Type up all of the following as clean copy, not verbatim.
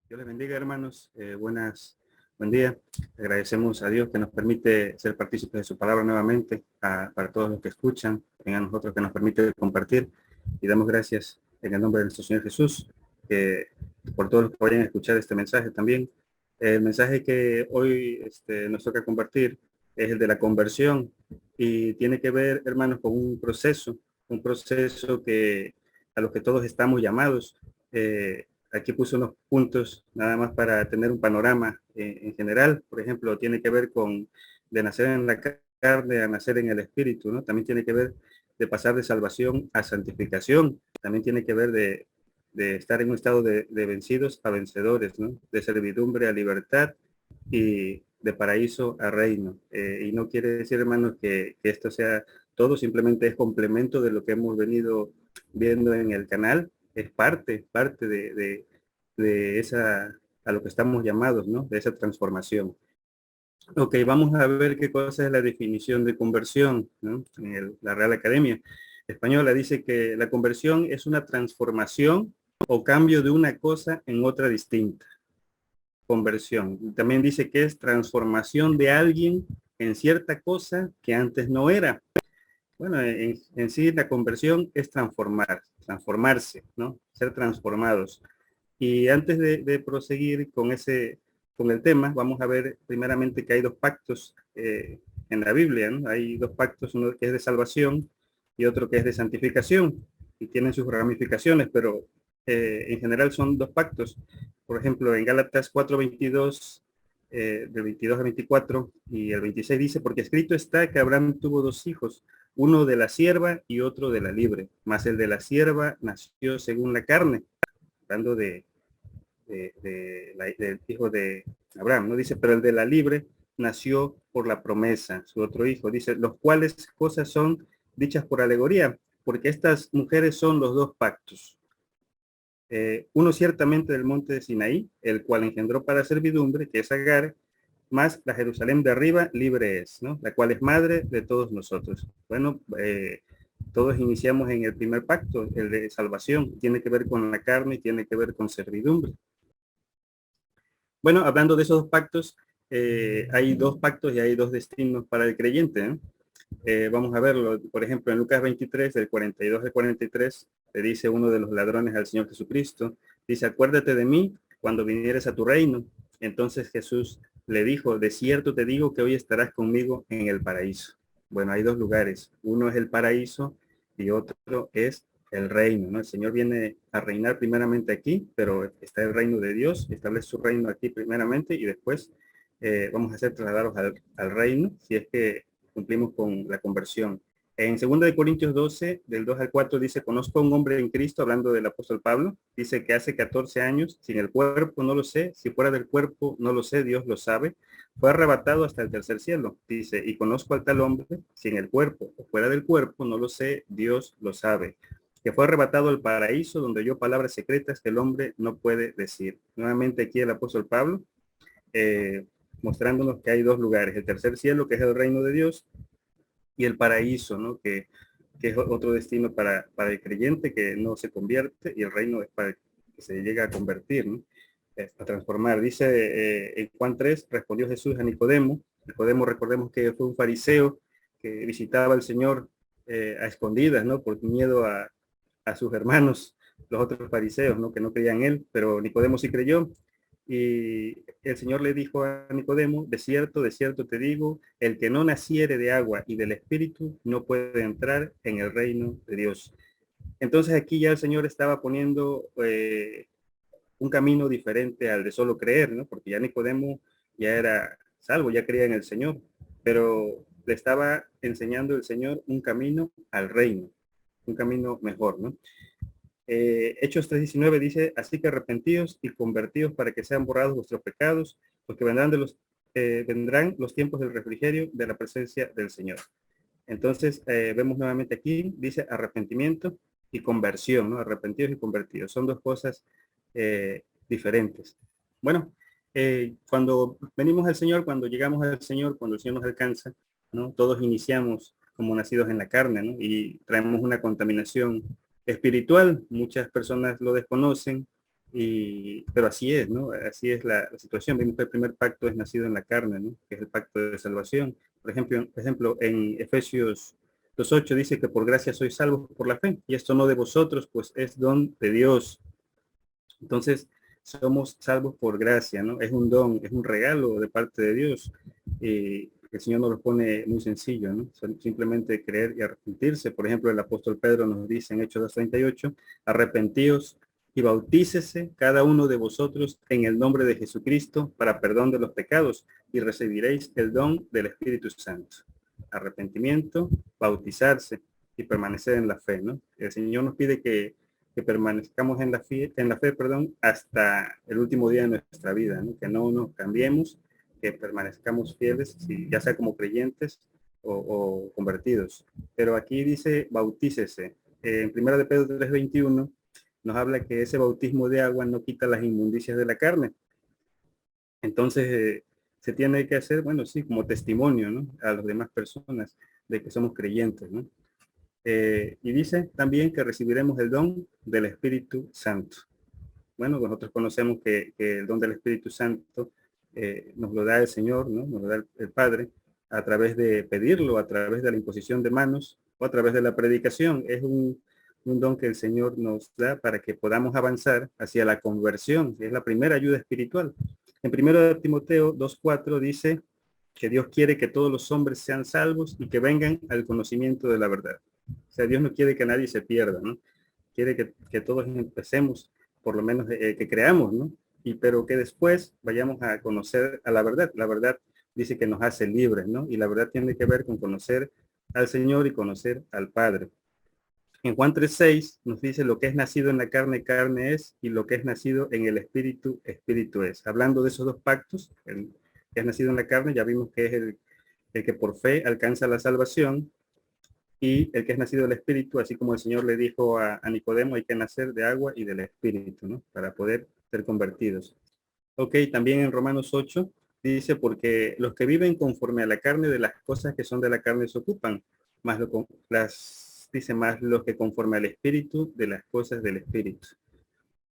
Dios les bendiga, hermanos. Buen día. Agradecemos a Dios que nos permite ser partícipes de su palabra nuevamente, para todos los que escuchan, a nosotros que nos permite compartir. Y damos gracias en el nombre de nuestro Señor Jesús, por todos los que vayan a escuchar este mensaje también. El mensaje que hoy nos toca compartir es el de la conversión y tiene que ver, hermanos, con un proceso que a los que todos estamos llamados. Aquí puse unos puntos nada más para tener un panorama en general. Por ejemplo, tiene que ver con de nacer en la carne a nacer en el espíritu, ¿no? También tiene que ver de pasar de salvación a santificación. También tiene que ver de estar en un estado de vencidos a vencedores, ¿no? De servidumbre a libertad y de paraíso a reino. Y no quiere decir, hermanos, que esto sea todo, simplemente es complemento de lo que hemos venido viendo en el canal. Es parte de esa, a lo que estamos llamados, ¿no? De esa transformación. Ok, vamos a ver qué cosa es la definición de conversión, ¿no? La Real Academia Española dice que la conversión es una transformación o cambio de una cosa en otra distinta. Conversión. También dice que es transformación de alguien en cierta cosa que antes no era. Bueno, en sí la conversión es transformarse, ¿no? Ser transformados. Y antes de proseguir con el tema, vamos a ver primeramente que hay dos pactos en la Biblia, ¿no? Hay dos pactos, uno que es de salvación y otro que es de santificación, y tienen sus ramificaciones, pero en general son dos pactos. Por ejemplo, en Gálatas 4:22, del 22 al 24 y el 26 dice, porque escrito está que Abraham tuvo dos hijos, uno de la sierva y otro de la libre, mas el de la sierva nació según la carne, hablando del hijo de Abraham, ¿no? Dice, pero el de la libre nació por la promesa, su otro hijo. Dice, los cuales cosas son dichas por alegoría, porque estas mujeres son los dos pactos. Uno ciertamente del monte de Sinaí, el cual engendró para servidumbre, que es Agar, más la Jerusalén de arriba libre es, ¿no? La cual es madre de todos nosotros. Bueno, todos iniciamos en el primer pacto, el de salvación, tiene que ver con la carne y tiene que ver con servidumbre. Bueno, hablando de esos dos pactos, hay dos pactos y hay dos destinos para el creyente, ¿eh? Vamos a verlo, por ejemplo, en Lucas 23, del 42 al 43, le dice uno de los ladrones al Señor Jesucristo, dice, acuérdate de mí cuando vinieres a tu reino. Entonces Jesús le dijo, de cierto te digo que hoy estarás conmigo en el paraíso. Bueno, hay dos lugares, uno es el paraíso y otro es el reino, ¿no? El Señor viene a reinar primeramente aquí, pero está el reino de Dios, establece su reino aquí primeramente y después vamos a ser trasladados al reino, si es que cumplimos con la conversión. En 2 Corintios 12, del 2 al 4, dice, conozco a un hombre en Cristo, hablando del apóstol Pablo, dice que hace 14 años, sin el cuerpo no lo sé, si fuera del cuerpo no lo sé, Dios lo sabe, fue arrebatado hasta el tercer cielo, dice, y conozco al tal hombre, sin el cuerpo o fuera del cuerpo no lo sé, Dios lo sabe, que fue arrebatado al paraíso, donde oyó palabras secretas que el hombre no puede decir. Nuevamente aquí el apóstol Pablo, eh, mostrándonos que hay dos lugares, el tercer cielo, que es el reino de Dios, y el paraíso, ¿no? Que es otro destino para el creyente que no se convierte, y el reino es para que se llega a convertir, ¿no? A transformar. Dice en Juan 3, respondió Jesús a Nicodemo. Nicodemo, recordemos que fue un fariseo que visitaba al Señor a escondidas, ¿no? Por miedo a sus hermanos, los otros fariseos, ¿no? Que no creían en él, pero Nicodemo sí creyó. Y el Señor le dijo a Nicodemo, de cierto te digo, el que no naciere de agua y del Espíritu no puede entrar en el reino de Dios. Entonces aquí ya el Señor estaba poniendo un camino diferente al de solo creer, ¿no? Porque ya Nicodemo ya era salvo, ya creía en el Señor, pero le estaba enseñando el Señor un camino al reino, un camino mejor, ¿no? Hechos 3:19 dice, así que arrepentíos y convertíos para que sean borrados vuestros pecados, porque vendrán los tiempos del refrigerio de la presencia del Señor. Entonces, vemos nuevamente aquí, dice arrepentimiento y conversión, ¿no? Arrepentidos y convertidos. Son dos cosas diferentes. Bueno, cuando venimos al Señor, cuando llegamos al Señor, cuando el Señor nos alcanza, ¿no? Todos iniciamos como nacidos en la carne, ¿no? Y traemos una contaminación espiritual. Muchas personas lo desconocen, Pero así es, ¿no? Así es la situación. Vimos que el primer pacto es nacido en la carne, ¿no? Que es el pacto de salvación. Por ejemplo, en Efesios 2:8 dice que por gracia sois salvos por la fe, y esto no de vosotros, pues es don de Dios. Entonces, somos salvos por gracia, ¿no? Es un don, es un regalo de parte de Dios. El Señor nos lo pone muy sencillo, ¿no? Simplemente creer y arrepentirse. Por ejemplo, el apóstol Pedro nos dice en Hechos 2:38, arrepentíos y bautícese cada uno de vosotros en el nombre de Jesucristo para perdón de los pecados y recibiréis el don del Espíritu Santo. Arrepentimiento, bautizarse y permanecer en la fe, ¿no? El Señor nos pide que permanezcamos en la fe, perdón, hasta el último día de nuestra vida, ¿no? Que no nos cambiemos, que permanezcamos fieles, ya sea como creyentes o convertidos. Pero aquí dice bautícese. En 1 de Pedro 3:21 nos habla que ese bautismo de agua no quita las inmundicias de la carne. Entonces, se tiene que hacer, bueno, sí, como testimonio, ¿no? A las demás personas de que somos creyentes, ¿no? Y dice también que recibiremos el don del Espíritu Santo. Bueno, nosotros conocemos que el don del Espíritu Santo nos lo da el Señor, ¿no? Nos lo da el Padre a través de pedirlo, a través de la imposición de manos o a través de la predicación. Es un don que el Señor nos da para que podamos avanzar hacia la conversión, que es la primera ayuda espiritual. En 1 Timoteo 2:4 dice que Dios quiere que todos los hombres sean salvos y que vengan al conocimiento de la verdad. O sea, Dios no quiere que nadie se pierda, ¿no? Quiere que todos empecemos, por lo menos que creamos, ¿no? Pero que después vayamos a conocer a la verdad. La verdad dice que nos hace libres, ¿no? Y la verdad tiene que ver con conocer al Señor y conocer al Padre. En Juan 3:6 nos dice lo que es nacido en la carne, carne es, y lo que es nacido en el espíritu, espíritu es. Hablando de esos dos pactos, el que es nacido en la carne, ya vimos que es el que por fe alcanza la salvación, y el que es nacido del Espíritu, así como el Señor le dijo a Nicodemo, hay que nacer de agua y del Espíritu, ¿no? Para poder ser convertidos. Ok, también en Romanos 8 dice, porque los que viven conforme a la carne, de las cosas que son de la carne se ocupan, más dice más los que conforme al Espíritu, de las cosas del Espíritu.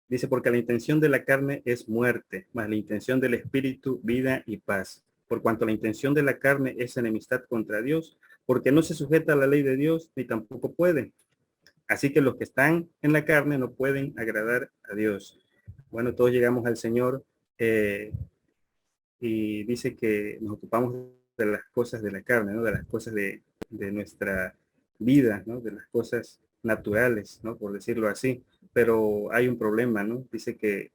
Dice, porque la intención de la carne es muerte, más la intención del Espíritu, vida y paz. Por cuanto la intención de la carne es enemistad contra Dios, porque no se sujeta a la ley de Dios, ni tampoco puede. Así que los que están en la carne no pueden agradar a Dios. Bueno, todos llegamos al Señor y dice que nos ocupamos de las cosas de la carne, ¿no? De las cosas de nuestra vida, ¿no? De las cosas naturales, ¿no? Por decirlo así. Pero hay un problema, ¿no? Dice que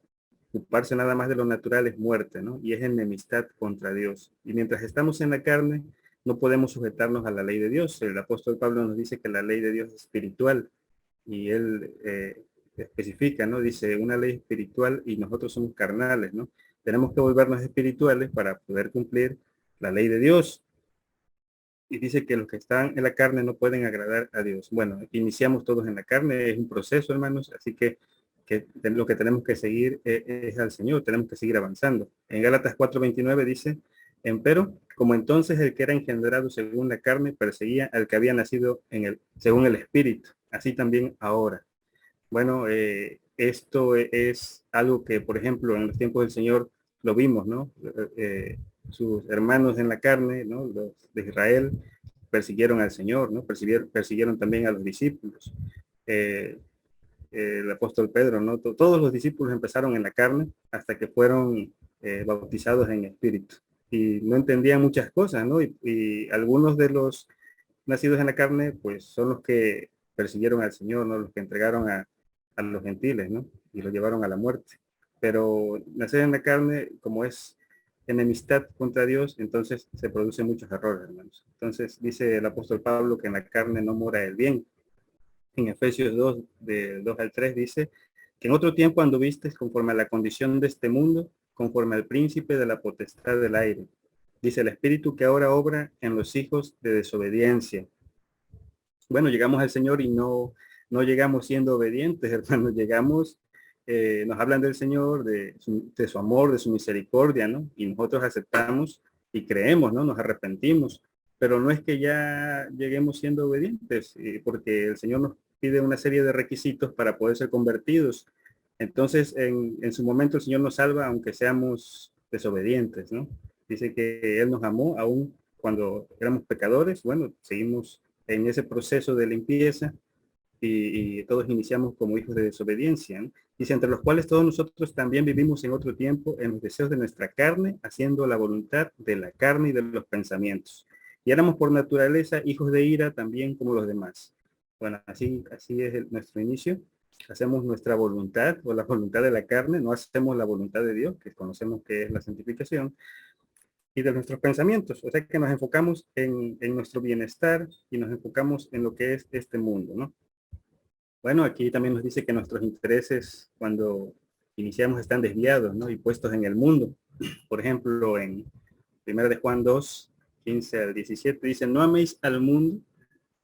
ocuparse nada más de lo natural es muerte, ¿no? Y es enemistad contra Dios. Y mientras estamos en la carne, no podemos sujetarnos a la ley de Dios. El apóstol Pablo nos dice que la ley de Dios es espiritual y él especifica, ¿no? Dice una ley espiritual y nosotros somos carnales, ¿no? Tenemos que volvernos espirituales para poder cumplir la ley de Dios. Y dice que los que están en la carne no pueden agradar a Dios. Bueno, iniciamos todos en la carne, es un proceso, hermanos, así que lo que tenemos que seguir es al Señor, tenemos que seguir avanzando. En Gálatas 4:29 dice, empero, como entonces el que era engendrado según la carne perseguía al que había nacido según el Espíritu, así también ahora. Bueno, esto es algo que, por ejemplo, en los tiempos del Señor lo vimos, ¿no? Sus hermanos en la carne, ¿no? Los de Israel persiguieron al Señor, ¿no? Persiguieron también a los discípulos. Eh, el apóstol Pedro, ¿no? Todos los discípulos empezaron en la carne hasta que fueron bautizados en espíritu. Y no entendían muchas cosas, ¿no? Y algunos de los nacidos en la carne, pues son los que persiguieron al Señor, ¿no? Los que entregaron a los gentiles, ¿no? Y lo llevaron a la muerte. Pero nacer en la carne, como es enemistad contra Dios, entonces se producen muchos errores, hermanos. Entonces dice el apóstol Pablo que en la carne no mora el bien. En Efesios 2, de 2 al 3 dice que en otro tiempo anduviste conforme a la condición de este mundo, conforme al príncipe de la potestad del aire. Dice el espíritu que ahora obra en los hijos de desobediencia. Bueno, llegamos al Señor y no llegamos siendo obedientes, hermanos, llegamos, nos hablan del Señor, de su amor, de su misericordia, ¿no? Y nosotros aceptamos y creemos, ¿no? Nos arrepentimos, pero no es que ya lleguemos siendo obedientes, porque el Señor nos pide una serie de requisitos para poder ser convertidos. Entonces, en su momento el Señor nos salva aunque seamos desobedientes, ¿no? Dice que Él nos amó aún cuando éramos pecadores. Bueno, seguimos en ese proceso de limpieza y todos iniciamos como hijos de desobediencia, ¿no? Dice, entre los cuales todos nosotros también vivimos en otro tiempo en los deseos de nuestra carne, haciendo la voluntad de la carne y de los pensamientos. Y éramos por naturaleza hijos de ira también como los demás. Bueno, así es nuestro inicio. Hacemos nuestra voluntad o la voluntad de la carne, no hacemos la voluntad de Dios, que conocemos que es la santificación, y de nuestros pensamientos. O sea que nos enfocamos en nuestro bienestar y nos enfocamos en lo que es este mundo, ¿no? Bueno, aquí también nos dice que nuestros intereses cuando iniciamos están desviados, ¿no? Y puestos en el mundo. Por ejemplo, en 1 de Juan 2, 15 al 17 dice, no améis al mundo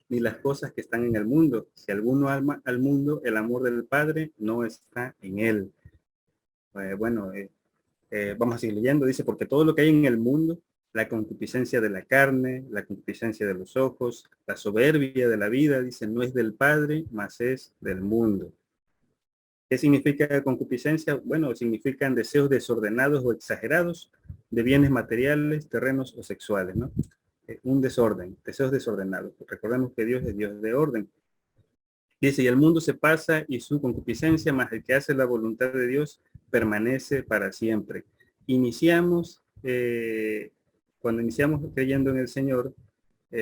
ni las cosas que están en el mundo. Si alguno ama al mundo, el amor del Padre no está en él. Bueno, vamos a seguir leyendo. Dice, porque todo lo que hay en el mundo, la concupiscencia de la carne, la concupiscencia de los ojos, la soberbia de la vida, dice, no es del Padre, mas es del mundo. ¿Qué significa concupiscencia? Bueno, significan deseos desordenados o exagerados de bienes materiales, terrenos o sexuales, ¿no? Un desorden, deseos desordenados. Recordemos que Dios es Dios de orden. Dice, y el mundo se pasa y su concupiscencia, mas el que hace la voluntad de Dios permanece para siempre. Cuando iniciamos creyendo en el Señor,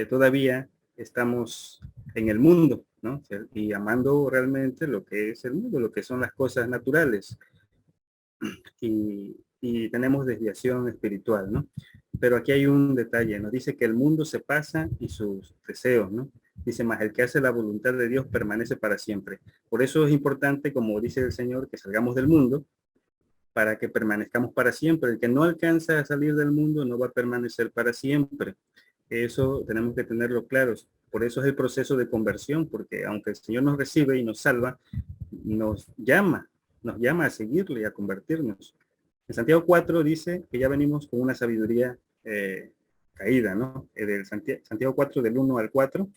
todavía estamos en el mundo, ¿no? Y amando realmente lo que es el mundo, lo que son las cosas naturales. Y tenemos desviación espiritual, ¿no? Pero aquí hay un detalle, nos dice que el mundo se pasa y sus deseos, ¿no? Dice, más el que hace la voluntad de Dios permanece para siempre. Por eso es importante, como dice el Señor, que salgamos del mundo para que permanezcamos para siempre. El que no alcanza a salir del mundo no va a permanecer para siempre. Eso tenemos que tenerlo claro. Por eso es el proceso de conversión, porque aunque el Señor nos recibe y nos salva, nos llama a seguirle y a convertirnos. En Santiago 4 dice que ya venimos con una sabiduría caída, ¿no? Del Santiago 4 del 1 al 4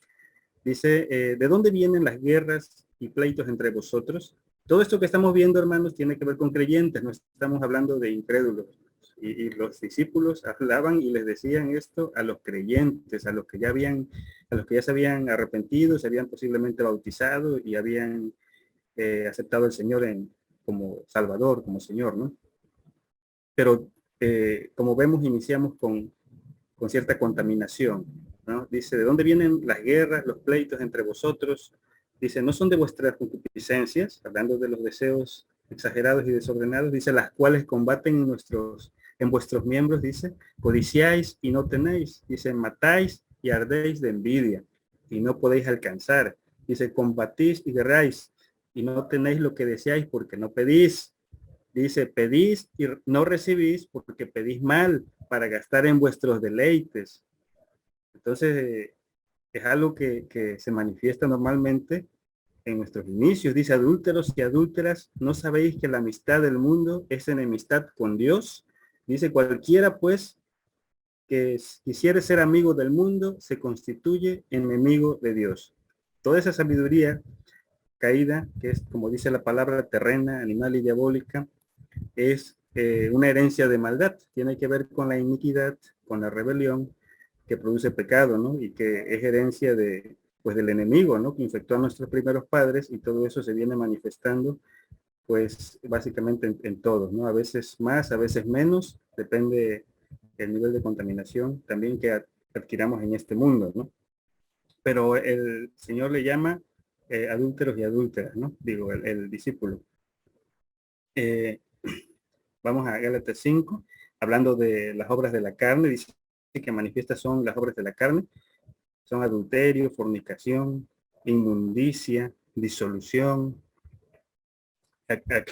dice, ¿de dónde vienen las guerras y pleitos entre vosotros? Todo esto que estamos viendo, hermanos, tiene que ver con creyentes, no estamos hablando de incrédulos. Y los discípulos hablaban y les decían esto a los creyentes, a los que ya se habían arrepentido, se habían posiblemente bautizado y habían aceptado al Señor como Salvador, como Señor, ¿no? Pero como vemos, iniciamos con cierta contaminación, ¿no? Dice, ¿de dónde vienen las guerras, los pleitos entre vosotros? Dice, no son de vuestras concupiscencias, hablando de los deseos exagerados y desordenados, dice, las cuales combaten en vuestros miembros, dice, codiciáis y no tenéis, dice, matáis y ardéis de envidia y no podéis alcanzar, dice, combatís y guerráis y no tenéis lo que deseáis porque no pedís. Dice, pedís y no recibís porque pedís mal para gastar en vuestros deleites. Entonces, es algo que se manifiesta normalmente en nuestros inicios. Dice, adúlteros y adúlteras, ¿no sabéis que la amistad del mundo es enemistad con Dios? Dice, cualquiera pues que quisiere ser amigo del mundo se constituye enemigo de Dios. Toda esa sabiduría caída, que es como dice la palabra terrena, animal y diabólica, es una herencia de maldad, tiene que ver con la iniquidad, con la rebelión que produce pecado, ¿no? Y que es herencia pues del enemigo, ¿no? Que infectó a nuestros primeros padres y todo eso se viene manifestando, pues básicamente en todos, ¿no? A veces más, a veces menos, depende del nivel de contaminación también que adquiramos en este mundo, ¿no? Pero el Señor le llama adúlteros y adúlteras, ¿no? Digo, el discípulo. Vamos a Gálatas 5, hablando de las obras de la carne, dice que manifiestas son las obras de la carne, son adulterio, fornicación, inmundicia, disolución.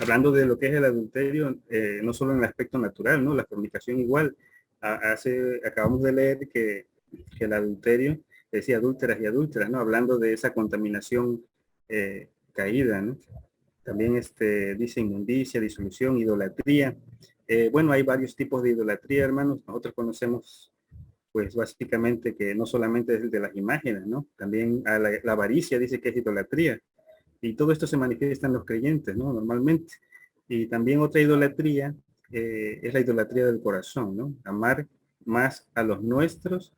Hablando de lo que es el adulterio, no solo en el aspecto natural, ¿no? La fornicación igual. Acabamos de leer que el adulterio decía adúlteras y adúlteras, ¿no? Hablando de esa contaminación caída, ¿no? También dice inmundicia, disolución, idolatría. Bueno, hay varios tipos de idolatría, hermanos. Nosotros conocemos, pues básicamente que no solamente es el de las imágenes, ¿no? También la avaricia dice que es idolatría. Y todo esto se manifiesta en los creyentes, ¿no? Normalmente. Y también otra idolatría es la idolatría del corazón, ¿no? Amar más a los nuestros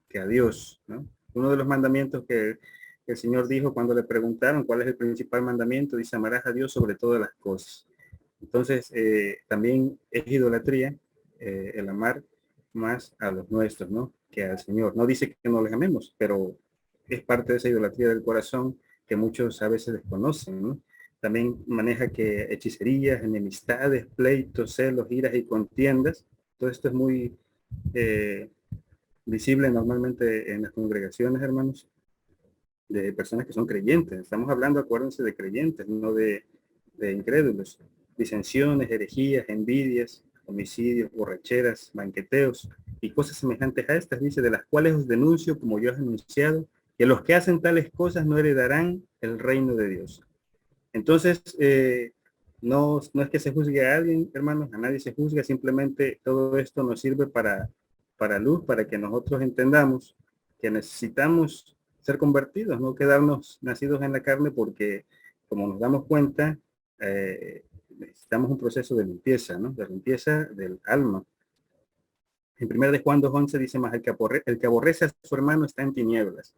que a Dios, ¿no? Uno de los mandamientos que el Señor dijo cuando le preguntaron cuál es el principal mandamiento, dice, amarás a Dios sobre todas las cosas. Entonces, también es idolatría el amar más a los nuestros, ¿no? Que al Señor. No dice que no les amemos, pero es parte de esa idolatría del corazón que muchos a veces desconocen, ¿no? También maneja que hechicerías, enemistades, pleitos, celos, iras y contiendas. Todo esto es muy eh, visible normalmente en las congregaciones, hermanos, de personas que son creyentes. Estamos hablando, acuérdense, de creyentes, no de incrédulos. Disensiones, herejías, envidias, homicidios, borracheras, banqueteos y cosas semejantes a estas, dice, de las cuales os denuncio, como yo he anunciado, que los que hacen tales cosas no heredarán el reino de Dios. Entonces, no es que se juzgue a alguien, hermanos, a nadie se juzga, simplemente todo esto nos sirve para luz, para que nosotros entendamos que necesitamos ser convertidos, no quedarnos nacidos en la carne, porque como nos damos cuenta, necesitamos un proceso de limpieza, ¿no? De limpieza del alma. En 1 de Juan 2:11 dice más, el que aborrece a su hermano está en tinieblas.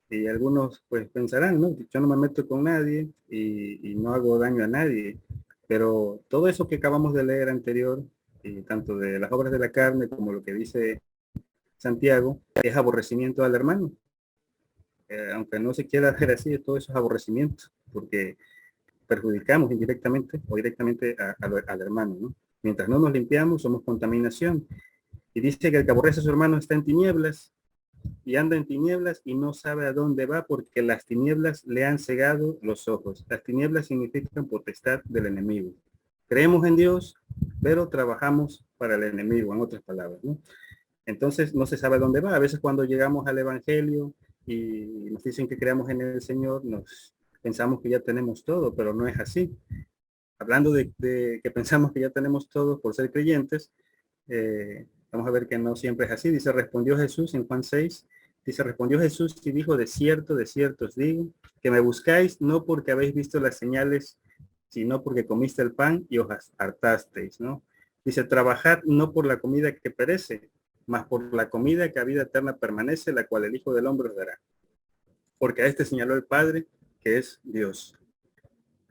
Y algunos pues pensarán, ¿no? Yo no me meto con nadie y no hago daño a nadie. Pero todo eso que acabamos de leer anterior, y tanto de las obras de la carne como lo que dice Santiago, es aborrecimiento al hermano. Aunque no se quiera ver así, todo eso es aborrecimiento, porque perjudicamos indirectamente o directamente al hermano, ¿no? Mientras no nos limpiamos, somos contaminación. Y dice que el que aborrece a su hermano está en tinieblas, y anda en tinieblas y no sabe a dónde va porque las tinieblas le han cegado los ojos. Las tinieblas significan potestad del enemigo. Creemos en Dios, pero trabajamos para el enemigo, en otras palabras, ¿no? Entonces no se sabe a dónde va. A veces cuando llegamos al Evangelio y nos dicen que creamos en el Señor, nos pensamos que ya tenemos todo, pero no es así. Hablando de que pensamos que ya tenemos todo por ser creyentes, vamos a ver que no siempre es así. Dice, respondió Jesús en Juan 6. Dice, respondió Jesús y dijo, de cierto os digo, que me buscáis no porque habéis visto las señales, sino porque comiste el pan y os hartasteis, ¿no? Dice, trabajad no por la comida que perece, mas por la comida que a vida eterna permanece, la cual el Hijo del Hombre os dará. Porque a este señaló el Padre, que es Dios.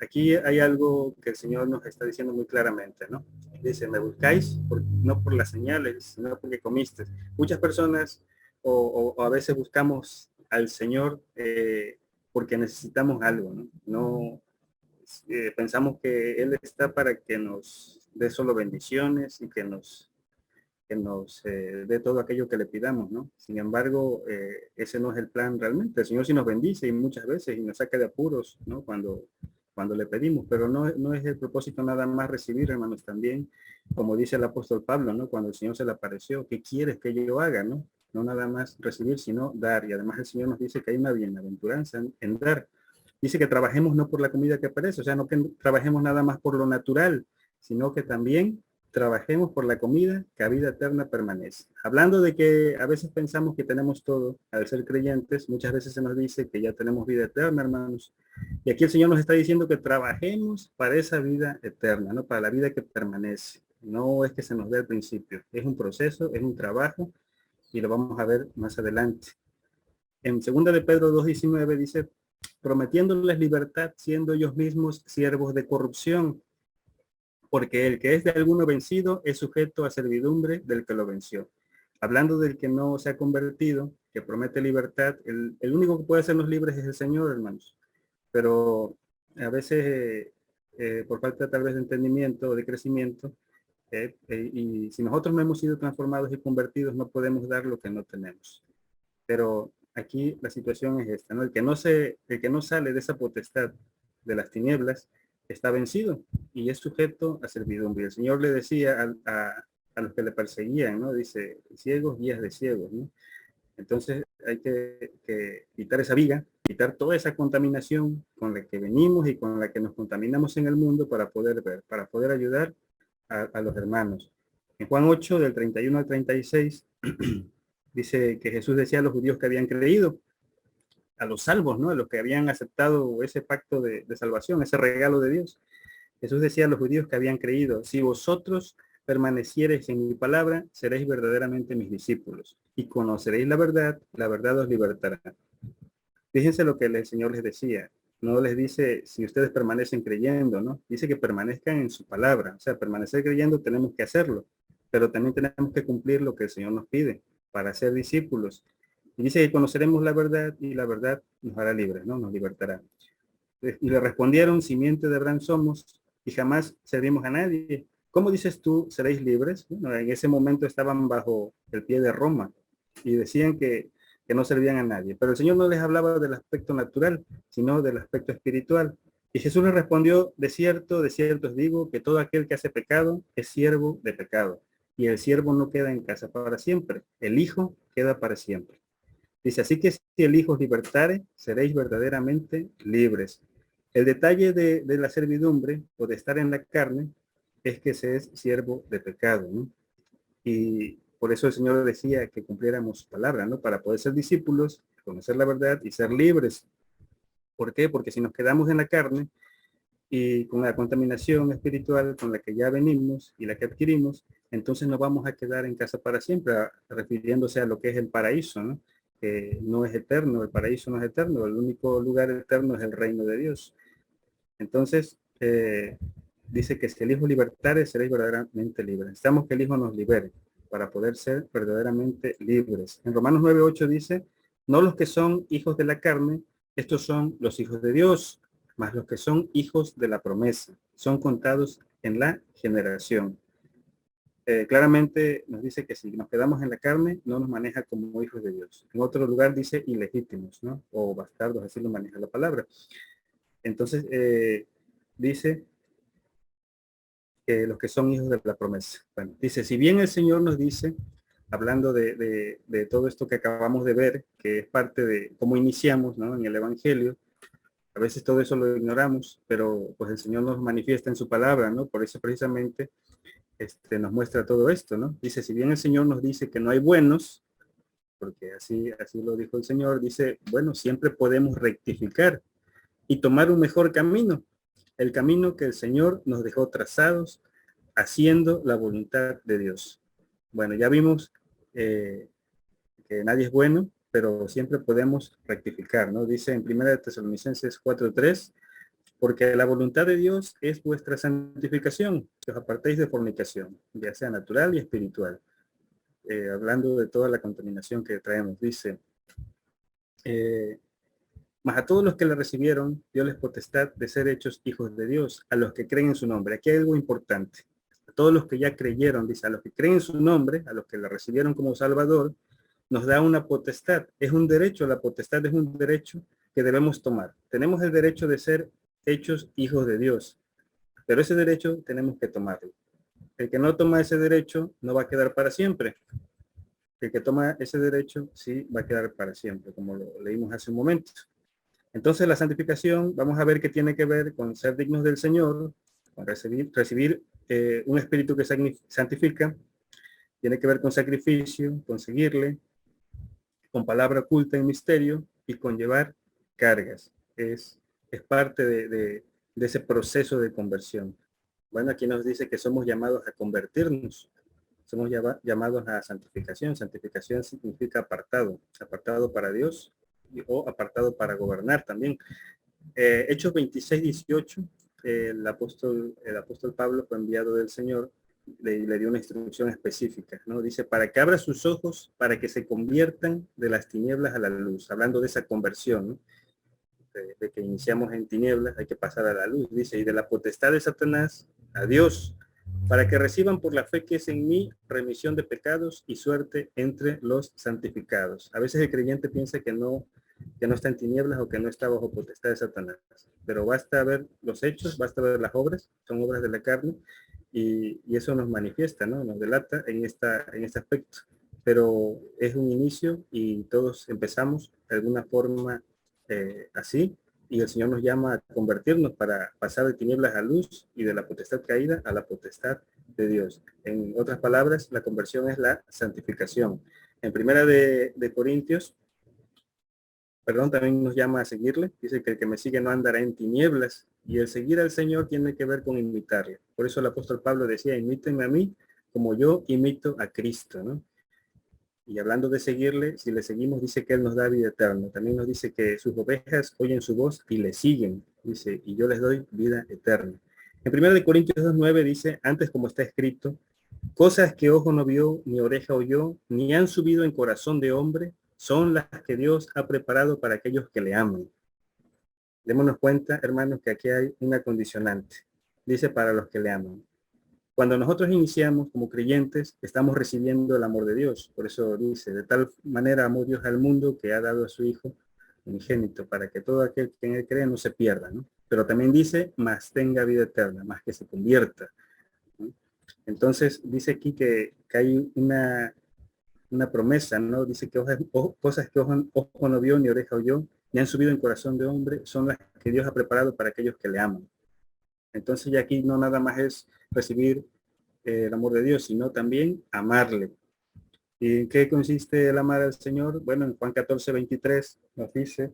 Aquí hay algo que el Señor nos está diciendo muy claramente, ¿no? Dice, me buscáis no por las señales, sino porque comiste. Muchas personas o a veces buscamos al Señor porque necesitamos algo, ¿no? No pensamos que Él está para que nos dé solo bendiciones y que nos dé todo aquello que le pidamos, ¿no? Sin embargo, ese no es el plan realmente. El Señor sí nos bendice y muchas veces y nos saca de apuros, ¿no? Cuando le pedimos, pero no es el propósito nada más recibir, hermanos, también, como dice el apóstol Pablo, ¿no? Cuando el Señor se le apareció, ¿qué quieres que yo haga, no? No nada más recibir, sino dar. Y además el Señor nos dice que hay una bienaventuranza en dar. Dice que trabajemos no por la comida que perece, o sea, no que trabajemos nada más por lo natural, sino que también trabajemos por la comida que a vida eterna permanece. Hablando de que a veces pensamos que tenemos todo, al ser creyentes, muchas veces se nos dice que ya tenemos vida eterna, hermanos. Y aquí el Señor nos está diciendo que trabajemos para esa vida eterna, ¿no? Para la vida que permanece. No es que se nos dé al principio, es un proceso, es un trabajo y lo vamos a ver más adelante. En 2 de Pedro 2:19 dice, prometiéndoles libertad, siendo ellos mismos siervos de corrupción, porque el que es de alguno vencido es sujeto a servidumbre del que lo venció. Hablando del que no se ha convertido, que promete libertad, el único que puede hacernos libres es el Señor, hermanos. Pero a veces, por falta tal vez de entendimiento o de crecimiento, y si nosotros no hemos sido transformados y convertidos, no podemos dar lo que no tenemos. Pero aquí la situación es esta, ¿no? El que no sale de esa potestad de las tinieblas está vencido y es sujeto a servidumbre. El Señor le decía a los que le perseguían, ¿no? Dice, ciegos, guías de ciegos, ¿no? Entonces hay que quitar esa viga, quitar toda esa contaminación con la que venimos y con la que nos contaminamos en el mundo para poder ver, para poder ayudar a los hermanos. En Juan 8, del 31 al 36, dice que Jesús decía a los judíos que habían creído, a los salvos, ¿no? A los que habían aceptado ese pacto de salvación, ese regalo de Dios. Jesús decía a los judíos que habían creído, si vosotros permaneciereis en mi palabra, seréis verdaderamente mis discípulos y conoceréis la verdad os libertará. Fíjense lo que el Señor les decía. No les dice si ustedes permanecen creyendo, ¿no? Dice que permanezcan en su palabra. O sea, permanecer creyendo tenemos que hacerlo, pero también tenemos que cumplir lo que el Señor nos pide para ser discípulos. Y dice que conoceremos la verdad y la verdad nos hará libres, ¿no? Nos libertará. Y le respondieron, simiente de Abraham somos y jamás servimos a nadie. ¿Cómo dices tú, seréis libres? Bueno, en ese momento estaban bajo el pie de Roma y decían que no servían a nadie. Pero el Señor no les hablaba del aspecto natural, sino del aspecto espiritual. Y Jesús les respondió, de cierto os digo, que todo aquel que hace pecado es siervo de pecado. Y el siervo no queda en casa para siempre, el Hijo queda para siempre. Dice, así que si el Hijo os libertare, seréis verdaderamente libres. El detalle de la servidumbre o de estar en la carne es que se es siervo de pecado, ¿no? Y por eso el Señor decía que cumpliéramos su palabra, ¿no? Para poder ser discípulos, conocer la verdad y ser libres. ¿Por qué? Porque si nos quedamos en la carne y con la contaminación espiritual con la que ya venimos y la que adquirimos, entonces nos vamos a quedar en casa para siempre, refiriéndose a lo que es el paraíso, ¿no? Que no es eterno, el paraíso no es eterno, el único lugar eterno es el reino de Dios. Entonces, dice que si el Hijo libertare, seréis verdaderamente libres. Necesitamos que el Hijo nos libere para poder ser verdaderamente libres. En Romanos 9:8 dice, no los que son hijos de la carne, estos son los hijos de Dios, mas los que son hijos de la promesa, son contados en la generación. Claramente nos dice que si nos quedamos en la carne, no nos maneja como hijos de Dios. En otro lugar dice ilegítimos, ¿no? O bastardos, así lo maneja la palabra. Entonces, dice los que son hijos de la promesa. Bueno, dice, si bien el Señor nos dice, hablando de todo esto que acabamos de ver, que es parte de cómo iniciamos, ¿no? En el Evangelio, a veces todo eso lo ignoramos, pero pues el Señor nos manifiesta en su palabra, ¿no? Por eso precisamente nos muestra todo esto, ¿no? Dice, si bien el Señor nos dice que no hay buenos, porque así lo dijo el Señor, dice, bueno, siempre podemos rectificar y tomar un mejor camino, el camino que el Señor nos dejó trazados, haciendo la voluntad de Dios. Bueno, ya vimos que nadie es bueno, pero siempre podemos rectificar, ¿no? Dice en 1 Tesalonicenses 4:3, porque la voluntad de Dios es vuestra santificación, que os apartéis de fornicación, ya sea natural y espiritual. Hablando de toda la contaminación que traemos, dice, mas a todos los que le recibieron, Dios potestad de ser hechos hijos de Dios, a los que creen en su nombre. Aquí hay algo importante. A todos los que ya creyeron, dice, a los que creen en su nombre, a los que le recibieron como Salvador, nos da una potestad. Es un derecho, la potestad es un derecho que debemos tomar. Tenemos el derecho de ser hechos hijos de Dios, pero ese derecho tenemos que tomarlo. El que no toma ese derecho no va a quedar para siempre. El que toma ese derecho sí va a quedar para siempre, como lo leímos hace un momento. Entonces la santificación, vamos a ver que tiene que ver con ser dignos del Señor, con recibir un espíritu que santifica, tiene que ver con sacrificio, con seguirle, con palabra oculta en misterio y con llevar cargas. Es parte de ese proceso de conversión. Bueno, aquí nos dice que somos llamados a convertirnos, somos llamados a santificación. Santificación significa apartado, apartado para Dios o apartado para gobernar también. Hechos 26:18, el apóstol Pablo fue enviado del Señor, le dio una instrucción específica, ¿no? Dice, para que abra sus ojos, para que se conviertan de las tinieblas a la luz, hablando de esa conversión, ¿no? De que iniciamos en tinieblas, hay que pasar a la luz, dice, y de la potestad de Satanás a Dios, para que reciban por la fe que es en mí remisión de pecados y suerte entre los santificados. A veces el creyente piensa que no está en tinieblas o que no está bajo potestad de Satanás. Pero basta ver los hechos, basta ver las obras, son obras de la carne, y eso nos manifiesta, ¿no? Nos delata en este aspecto. Pero es un inicio y todos empezamos de alguna forma así, y el Señor nos llama a convertirnos para pasar de tinieblas a luz y de la potestad caída a la potestad de Dios. En otras palabras, la conversión es la santificación. En primera de Corintios perdón, también nos llama a seguirle. Dice que el que me sigue no andará en tinieblas. Y el seguir al Señor tiene que ver con imitarle. Por eso el apóstol Pablo decía, imítenme a mí como yo imito a Cristo, ¿no? Y hablando de seguirle, si le seguimos, dice que Él nos da vida eterna. También nos dice que sus ovejas oyen su voz y le siguen. Dice, y yo les doy vida eterna. En 1 Corintios 2:9 dice, antes como está escrito, cosas que ojo no vio, ni oreja oyó, ni han subido en corazón de hombre, son las que Dios ha preparado para aquellos que le aman. Démonos cuenta, hermanos, que aquí hay una condicionante. Dice para los que le aman. Cuando nosotros iniciamos como creyentes, estamos recibiendo el amor de Dios. Por eso dice, de tal manera amó Dios al mundo que ha dado a su Hijo unigénito, para que todo aquel que en él cree no se pierda, ¿no? Pero también dice, más tenga vida eterna, más que se convierta, ¿no? Entonces, dice aquí que hay una promesa, ¿no? Dice que cosas que ojo no vio, ni oreja oyó, ni han subido en corazón de hombre, son las que Dios ha preparado para aquellos que le aman. Entonces ya aquí no nada más es recibir el amor de Dios, sino también amarle. ¿Y en qué consiste el amar al Señor? Bueno, en Juan 14:23 nos dice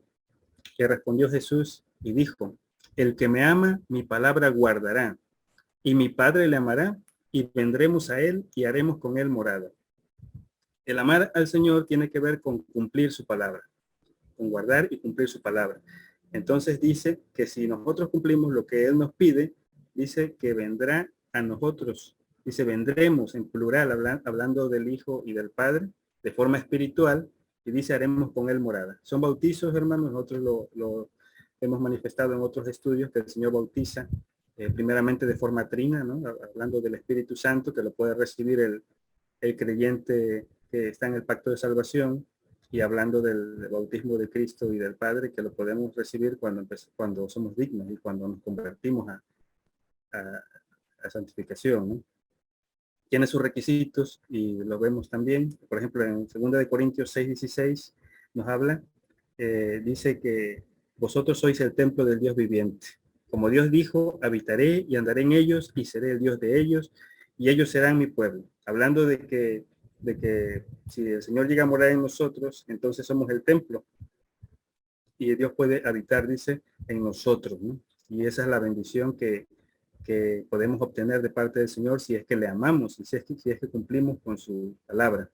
que respondió Jesús y dijo, el que me ama, mi palabra guardará, y mi Padre le amará, y vendremos a él y haremos con él morada. El amar al Señor tiene que ver con cumplir su palabra, con guardar y cumplir su palabra. Entonces dice que si nosotros cumplimos lo que Él nos pide, dice que vendrá a nosotros. Dice, vendremos en plural, hablando del Hijo y del Padre, de forma espiritual, y dice, haremos con Él morada. Son bautizos, hermanos, nosotros lo hemos manifestado en otros estudios, que el Señor bautiza primeramente de forma trina, ¿no? Hablando del Espíritu Santo, que lo puede recibir el creyente que está en el pacto de salvación, y hablando del bautismo de Cristo y del Padre, que lo podemos recibir cuando somos dignos y cuando nos convertimos a santificación, ¿no? Tiene sus requisitos y lo vemos también. Por ejemplo, en 2 Corintios 6:16 nos habla, dice que vosotros sois el templo del Dios viviente. Como Dios dijo, habitaré y andaré en ellos y seré el Dios de ellos y ellos serán mi pueblo. Hablando de que si el Señor llega a morar en nosotros, entonces somos el templo y Dios puede habitar, dice, en nosotros, ¿no? Y esa es la bendición que podemos obtener de parte del Señor si es que le amamos y si es que cumplimos con su palabra.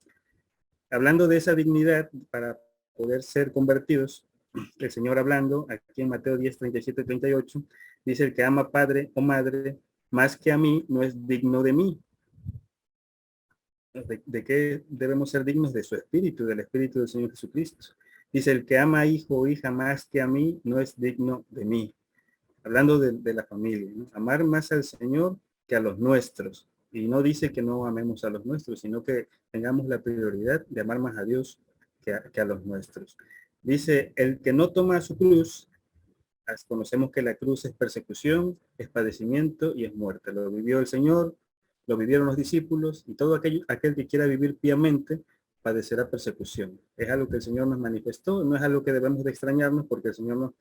Hablando de esa dignidad para poder ser convertidos, el Señor hablando aquí en Mateo 10:37-38, dice, el que ama padre o madre más que a mí no es digno de mí. ¿De qué debemos ser dignos? De su espíritu, del espíritu del Señor Jesucristo. Dice, el que ama hijo o hija más que a mí no es digno de mí. Hablando de la familia, ¿no? Amar más al Señor que a los nuestros. Y no dice que no amemos a los nuestros, sino que tengamos la prioridad de amar más a Dios que a los nuestros. Dice, el que no toma su cruz, conocemos que la cruz es persecución, es padecimiento y es muerte. Lo vivió el Señor, lo vivieron los discípulos, y todo aquel que quiera vivir piamente padecerá persecución. Es algo que el Señor nos manifestó, no es algo que debemos de extrañarnos, porque el Señor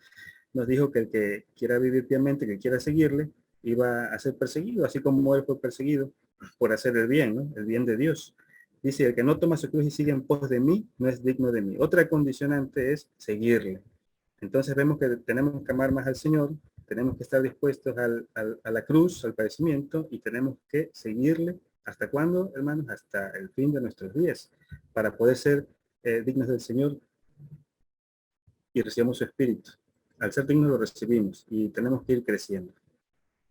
nos dijo que el que quiera vivir piamente, que quiera seguirle, iba a ser perseguido, así como él fue perseguido por hacer el bien, ¿no? El bien de Dios. Dice, el que no toma su cruz y sigue en pos de mí, no es digno de mí. Otra condicionante es seguirle. Entonces vemos que tenemos que amar más al Señor, tenemos que estar dispuestos a la cruz, al padecimiento, y tenemos que seguirle. ¿Hasta cuándo, hermanos? Hasta el fin de nuestros días, para poder ser dignos del Señor y recibamos su espíritu. Al ser dignos lo recibimos y tenemos que ir creciendo.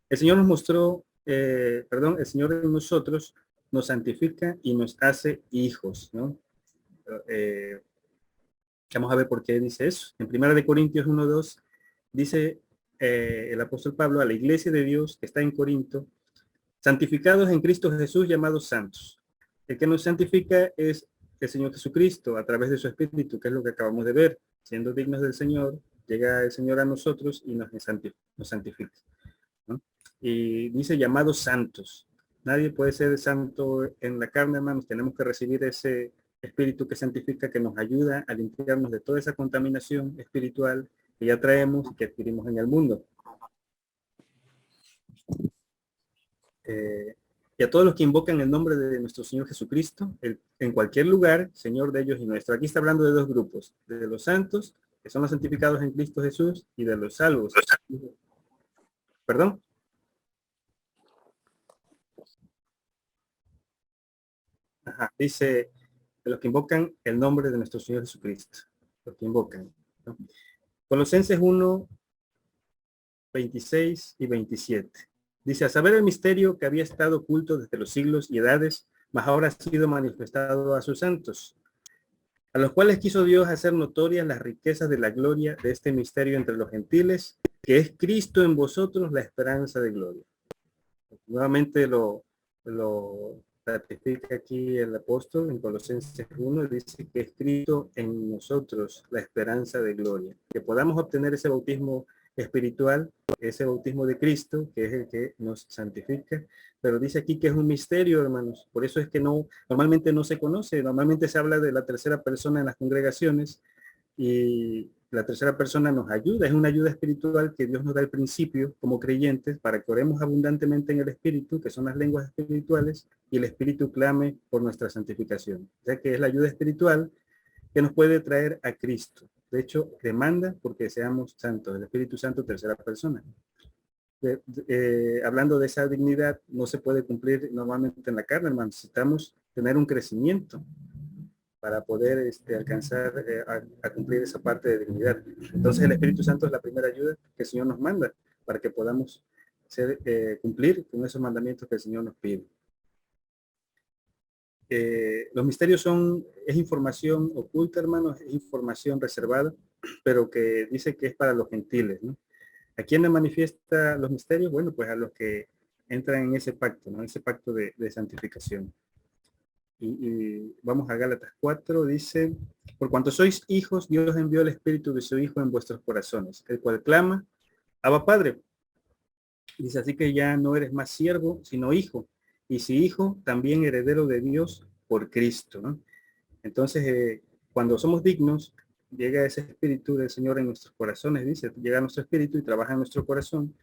El Señor nos mostró, el Señor en nosotros nos santifica y nos hace hijos, ¿no? Vamos a ver por qué dice eso. En 1 Corintios 1:2 dice el apóstol Pablo a la iglesia de Dios que está en Corinto, santificados en Cristo Jesús, llamados santos. El que nos santifica es el Señor Jesucristo a través de su Espíritu, que es lo que acabamos de ver. Siendo dignos del Señor, llega el Señor a nosotros y nos santifica, ¿no? Y dice llamados santos. Nadie puede ser santo en la carne, hermanos. Tenemos que recibir ese Espíritu que santifica, que nos ayuda a limpiarnos de toda esa contaminación espiritual que ya traemos y que adquirimos en el mundo. Y a todos los que invocan el nombre de nuestro Señor Jesucristo, en cualquier lugar, Señor de ellos y nuestro. Aquí está hablando de dos grupos, de los santos que son los santificados en Cristo Jesús, y de los salvos. ¿Perdón? Ajá, dice, de los que invocan el nombre de nuestro Señor Jesucristo. Los que invocan, ¿no? Colosenses 1, 26 y 27. Dice, a saber el misterio que había estado oculto desde los siglos y edades, mas ahora ha sido manifestado a sus santos, a los cuales quiso Dios hacer notorias las riquezas de la gloria de este misterio entre los gentiles, que es Cristo en vosotros, la esperanza de gloria. Nuevamente lo ratifica aquí el apóstol en Colosenses 1, dice que es Cristo en nosotros, la esperanza de gloria. Que podamos obtener ese bautismo espiritual, ese bautismo de Cristo, que es el que nos santifica, pero dice aquí que es un misterio, hermanos. Por eso es que normalmente no se conoce, normalmente se habla de la tercera persona en las congregaciones, y la tercera persona nos ayuda, es una ayuda espiritual que Dios nos da al principio como creyentes para que oremos abundantemente en el Espíritu, que son las lenguas espirituales, y el Espíritu clame por nuestra santificación. O sea que es la ayuda espiritual que nos puede traer a Cristo. De hecho, demanda porque seamos santos, el Espíritu Santo, tercera persona. Hablando de esa dignidad, no se puede cumplir normalmente en la carne, hermano. Necesitamos tener un crecimiento para poder alcanzar a cumplir esa parte de dignidad. Entonces el Espíritu Santo es la primera ayuda que el Señor nos manda para que podamos cumplir con esos mandamientos que el Señor nos pide. Los misterios es información oculta, hermanos, es información reservada, pero que dice que es para los gentiles, ¿no? ¿A quién le manifiesta los misterios? Bueno, pues a los que entran en ese pacto, ¿no? Ese pacto de santificación. Y vamos a Gálatas 4, dice, por cuanto sois hijos, Dios envió el Espíritu de su Hijo en vuestros corazones, el cual clama, Abba Padre. Dice, así que ya no eres más siervo, sino hijo. Y si hijo, también heredero de Dios por Cristo, ¿no? Entonces, cuando somos dignos, llega ese Espíritu del Señor en nuestros corazones, dice, llega nuestro Espíritu y trabaja en nuestro corazón,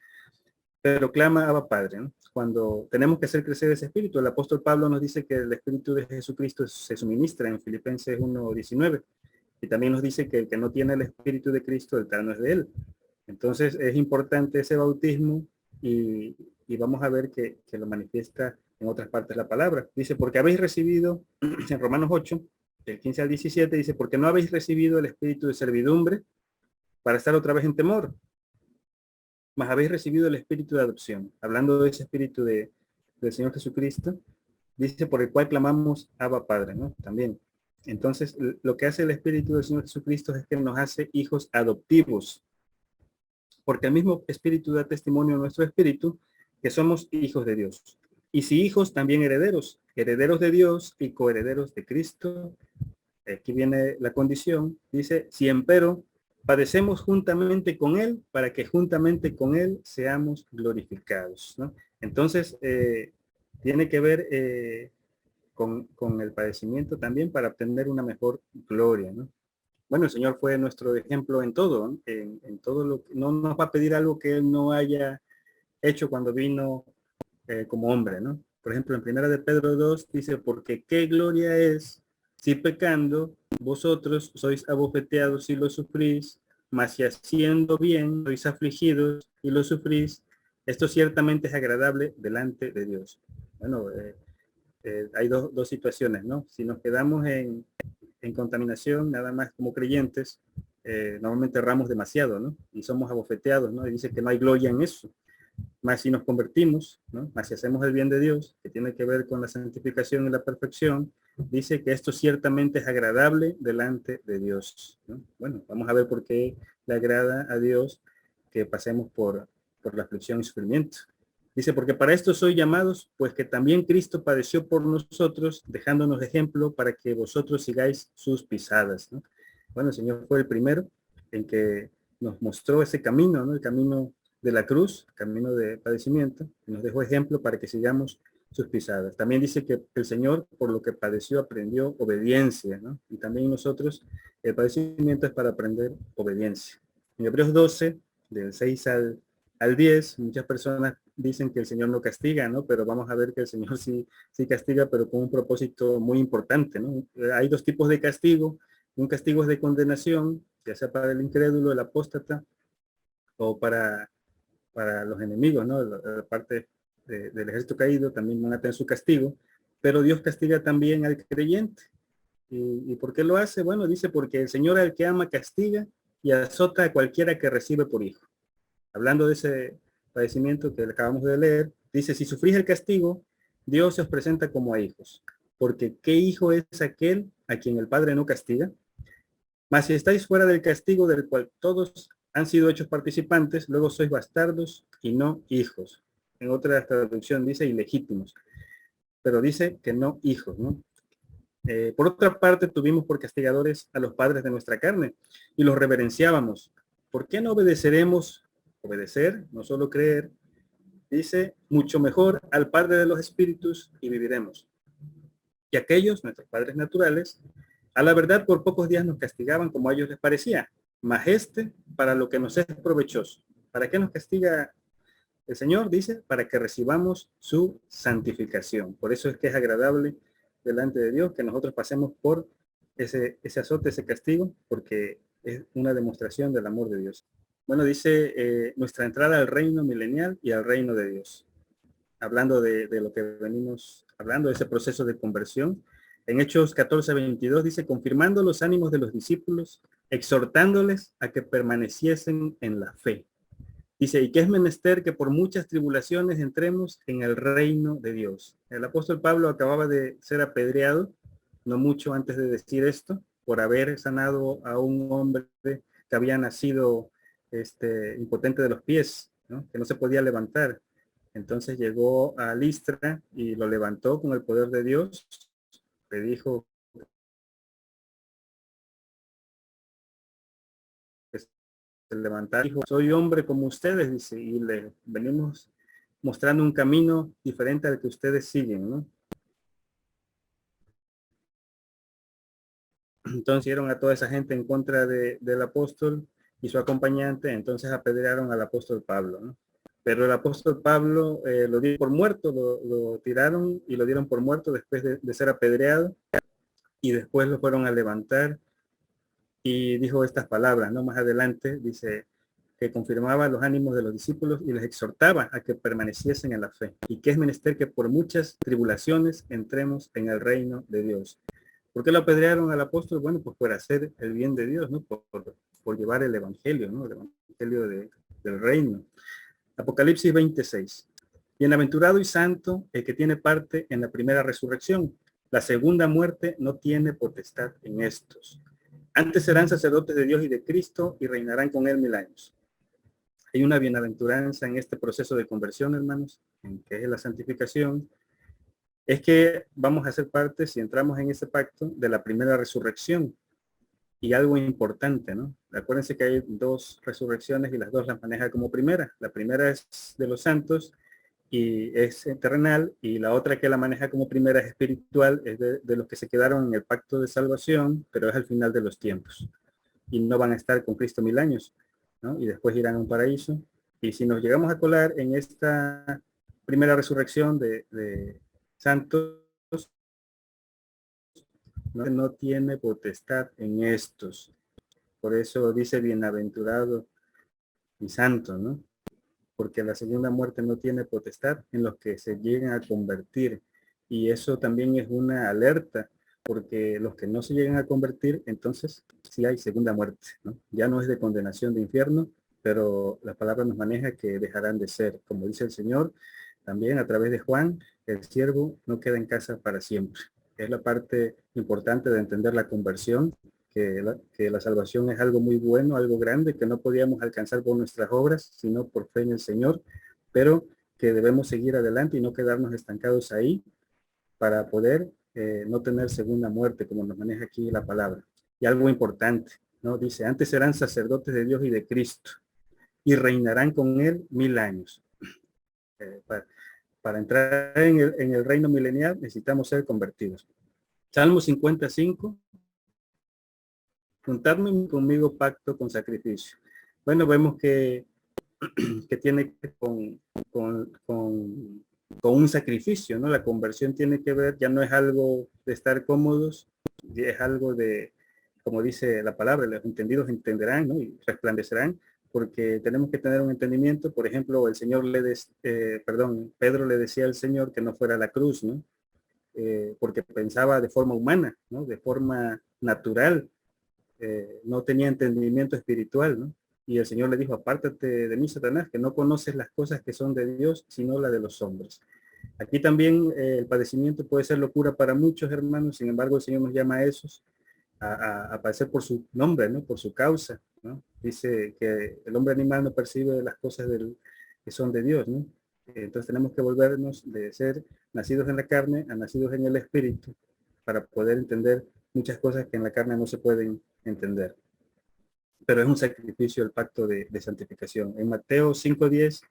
pero clama Abba Padre, ¿no? Cuando tenemos que hacer crecer ese espíritu, el apóstol Pablo nos dice que el Espíritu de Jesucristo se suministra en Filipenses 1:19, y también nos dice que el que no tiene el Espíritu de Cristo, el tal no es de él. Entonces es importante ese bautismo, y vamos a ver que lo manifiesta en otras partes de la palabra. Dice, porque habéis recibido, en Romanos 8, del 15 al 17, dice, porque no habéis recibido el espíritu de servidumbre para estar otra vez en temor, mas habéis recibido el espíritu de adopción. Hablando de ese espíritu del Señor Jesucristo, dice, por el cual clamamos Abba Padre, ¿no? También. Entonces, lo que hace el espíritu del Señor Jesucristo es que nos hace hijos adoptivos, porque el mismo espíritu da testimonio a nuestro espíritu que somos hijos de Dios. Y si hijos, también herederos, herederos de Dios y coherederos de Cristo. Aquí viene la condición, dice, si empero padecemos juntamente con él, para que juntamente con él seamos glorificados, ¿no? Entonces, tiene que ver con el padecimiento también para obtener una mejor gloria, ¿no? Bueno, el Señor fue nuestro ejemplo en todo, ¿no? En todo lo que no nos va a pedir algo que él no haya hecho cuando vino como hombre, ¿no? Por ejemplo, en primera de Pedro 2 dice, porque qué gloria es si pecando vosotros sois abofeteados y lo sufrís, mas si haciendo bien sois afligidos y lo sufrís, esto ciertamente es agradable delante de Dios. Bueno, hay dos situaciones, ¿no? Si nos quedamos en contaminación, nada más como creyentes, normalmente erramos demasiado, ¿no? Y somos abofeteados, ¿no? Y dice que no hay gloria en eso. Más si nos convertimos, ¿no? Más si hacemos el bien de Dios, que tiene que ver con la santificación y la perfección, dice que esto ciertamente es agradable delante de Dios, ¿no? Bueno, vamos a ver por qué le agrada a Dios que pasemos por la aflicción y sufrimiento. Dice, porque para esto sois llamados, pues que también Cristo padeció por nosotros, dejándonos ejemplo para que vosotros sigáis sus pisadas, ¿no? Bueno, el Señor fue el primero en que nos mostró ese camino, ¿no? El camino de la cruz, camino de padecimiento, nos dejó ejemplo para que sigamos sus pisadas. También dice que el Señor, por lo que padeció, aprendió obediencia, ¿no? Y también nosotros, el padecimiento es para aprender obediencia. En Hebreos 12, del 6 al 10, muchas personas dicen que el Señor no castiga, ¿no? Pero vamos a ver que el Señor sí castiga, pero con un propósito muy importante, ¿no? Hay dos tipos de castigo. Un castigo es de condenación, ya sea para el incrédulo, el apóstata, o para los enemigos, ¿no? La parte del ejército caído también van a tener su castigo, pero Dios castiga también al creyente. ¿Y por qué lo hace? Bueno, dice, porque el Señor al que ama castiga y azota a cualquiera que recibe por hijo. Hablando de ese padecimiento que acabamos de leer, dice, si sufrís el castigo, Dios se os presenta como a hijos. Porque ¿qué hijo es aquel a quien el Padre no castiga? Mas si estáis fuera del castigo del cual todos han sido hechos participantes, luego sois bastardos y no hijos. En otra traducción dice ilegítimos, pero dice que no hijos, ¿no? Por otra parte, tuvimos por castigadores a los padres de nuestra carne y los reverenciábamos. ¿Por qué no obedeceremos? Obedecer, no solo creer, dice, mucho mejor al Padre de los Espíritus y viviremos. Y aquellos, nuestros padres naturales, a la verdad por pocos días nos castigaban como a ellos les parecía, mas este para lo que nos es provechoso. ¿Para qué nos castiga el Señor? Dice, para que recibamos su santificación. Por eso es que es agradable delante de Dios que nosotros pasemos por ese azote, ese castigo, porque es una demostración del amor de Dios. Bueno, dice nuestra entrada al reino milenial y al reino de Dios. Hablando de lo que venimos hablando, de ese proceso de conversión. En Hechos 14:22 dice, confirmando los ánimos de los discípulos, exhortándoles a que permaneciesen en la fe. Dice, y que es menester que por muchas tribulaciones entremos en el reino de Dios. El apóstol Pablo acababa de ser apedreado, no mucho antes de decir esto, por haber sanado a un hombre que había nacido impotente de los pies, ¿no? Que no se podía levantar. Entonces llegó a Listra y lo levantó con el poder de Dios. Le dijo que se levantara. Dijo, soy hombre como ustedes, dice, y le venimos mostrando un camino diferente al que ustedes siguen, ¿no? Entonces dieron a toda esa gente en contra del apóstol y su acompañante, entonces apedrearon al apóstol Pablo, ¿no? Pero el apóstol Pablo lo dio por muerto, lo tiraron y lo dieron por muerto después de ser apedreado, y después lo fueron a levantar y dijo estas palabras, ¿no? Más adelante dice que confirmaba los ánimos de los discípulos y les exhortaba a que permaneciesen en la fe, y que es menester que por muchas tribulaciones entremos en el reino de Dios. ¿Por qué lo apedrearon al apóstol? Bueno, pues por hacer el bien de Dios, ¿no? Por llevar el evangelio, ¿no? El evangelio del reino. Apocalipsis 26. Bienaventurado y santo el que tiene parte en la primera resurrección. La segunda muerte no tiene potestad en estos. Antes serán sacerdotes de Dios y de Cristo y reinarán con él 1000 años. Hay una bienaventuranza en este proceso de conversión, hermanos, en que es la santificación. Es que vamos a ser parte, si entramos en ese pacto, de la primera resurrección. Y algo importante, ¿no? Acuérdense que hay dos resurrecciones y las dos las maneja como primera. La primera es de los santos y es terrenal, y la otra que la maneja como primera es espiritual, es de los que se quedaron en el pacto de salvación, pero es al final de los tiempos. Y no van a estar con Cristo 1000 años, ¿no? Y después irán a un paraíso. Y si nos llegamos a colar en esta primera resurrección de santos, no tiene potestad en estos. Por eso dice bienaventurado y santo, ¿no? Porque la segunda muerte no tiene potestad en los que se llegan a convertir. Y eso también es una alerta, porque los que no se llegan a convertir, entonces sí hay segunda muerte, ¿no? Ya no es de condenación de infierno, pero la palabra nos maneja que dejarán de ser. Como dice el Señor, también a través de Juan, el siervo no queda en casa para siempre. Es la parte importante de entender la conversión, que la salvación es algo muy bueno, algo grande, que no podíamos alcanzar por nuestras obras, sino por fe en el Señor, pero que debemos seguir adelante y no quedarnos estancados ahí para poder no tener segunda muerte, como nos maneja aquí la palabra. Y algo importante, ¿no? Dice, antes serán sacerdotes de Dios y de Cristo, y reinarán con él 1000 años. Para entrar en el reino milenial necesitamos ser convertidos. Salmo 55. Juntarme conmigo pacto con sacrificio. Bueno, vemos que tiene que ver con un sacrificio, ¿no? La conversión tiene que ver, ya no es algo de estar cómodos, es algo de como dice la palabra, los entendidos entenderán, ¿no? Y resplandecerán, porque tenemos que tener un entendimiento. Por ejemplo, el Señor Pedro le decía al Señor que no fuera a la cruz, ¿no? Porque pensaba de forma humana, ¿no? De forma natural, no tenía entendimiento espiritual, ¿no? Y el Señor le dijo, apártate de mí, Satanás, que no conoces las cosas que son de Dios, sino las de los hombres. Aquí también el padecimiento puede ser locura para muchos hermanos, sin embargo el Señor nos llama a esos a padecer por su nombre, ¿no? Por su causa, ¿no? Dice que el hombre animal no percibe las cosas que son de Dios, ¿no? Entonces tenemos que volvernos de ser nacidos en la carne a nacidos en el espíritu para poder entender muchas cosas que en la carne no se pueden entender. Pero es un sacrificio el pacto de santificación. En Mateo 5:10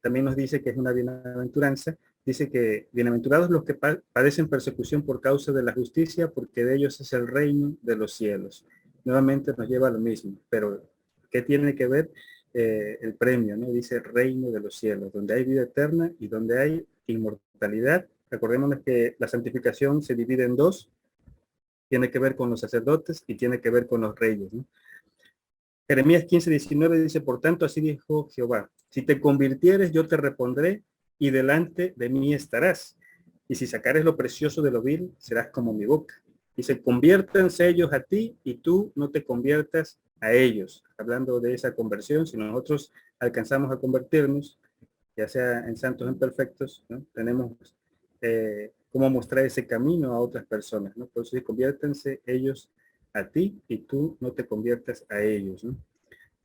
también nos dice que es una bienaventuranza. Dice que bienaventurados los que padecen persecución por causa de la justicia, porque de ellos es el reino de los cielos. Nuevamente nos lleva a lo mismo, pero ¿qué tiene que ver el premio? ¿No? Dice reino de los cielos, donde hay vida eterna y donde hay inmortalidad. Recordémonos que la santificación se divide en dos. Tiene que ver con los sacerdotes y tiene que ver con los reyes, ¿no? Jeremías 15:19 dice, por tanto, así dijo Jehová, si te convirtieres, yo te repondré y delante de mí estarás. Y si sacares lo precioso de lo vil, serás como mi boca. Y se conviértanse ellos a ti y tú no te conviertas a ellos. Hablando de esa conversión, si nosotros alcanzamos a convertirnos, ya sea en santos o en perfectos, ¿no? Tenemos cómo mostrar ese camino a otras personas, ¿no? Por eso conviértanse ellos a ti y tú no te conviertas a ellos, ¿no?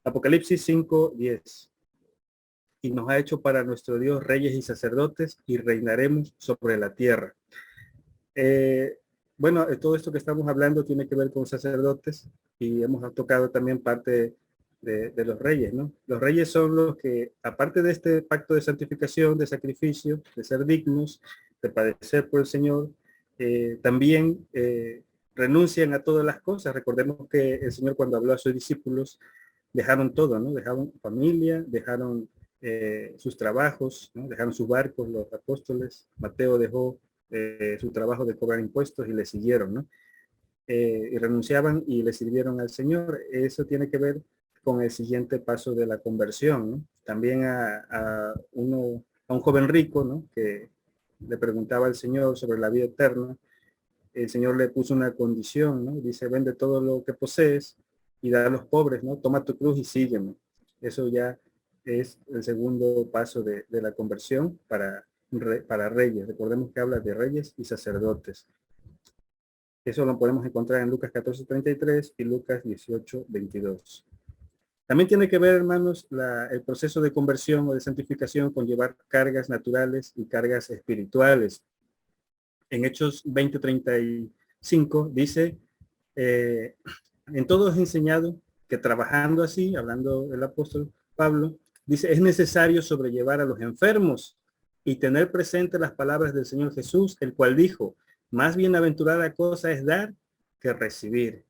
Apocalipsis 5:10. Y nos ha hecho para nuestro Dios reyes y sacerdotes y reinaremos sobre la tierra. Eh, bueno, todo esto que estamos hablando tiene que ver con sacerdotes y hemos tocado también parte de los reyes, ¿no? Los reyes son los que, aparte de este pacto de santificación, de sacrificio, de ser dignos, de padecer por el Señor, también renuncian a todas las cosas. Recordemos que el Señor cuando habló a sus discípulos, dejaron todo, ¿no? Dejaron familia, dejaron sus trabajos, ¿no? Dejaron sus barcos, los apóstoles. Mateo dejó su trabajo de cobrar impuestos y le siguieron, ¿no? Y renunciaban y le sirvieron al Señor. Eso tiene que ver con el siguiente paso de la conversión, ¿no? También a un joven rico, ¿no? Que le preguntaba al Señor sobre la vida eterna. El Señor le puso una condición, ¿no? Dice, vende todo lo que posees y da a los pobres, ¿no? Toma tu cruz y sígueme. Eso ya es el segundo paso de la conversión para reyes. Recordemos que habla de reyes y sacerdotes. Eso lo podemos encontrar en Lucas 14:33 y Lucas 18:22. También tiene que ver, hermanos, el proceso de conversión o de santificación con llevar cargas naturales y cargas espirituales. En Hechos 20:35 dice, en todo es enseñado que trabajando así, hablando el apóstol Pablo, dice, es necesario sobrellevar a los enfermos y tener presente las palabras del Señor Jesús, el cual dijo, más bienaventurada cosa es dar que recibir.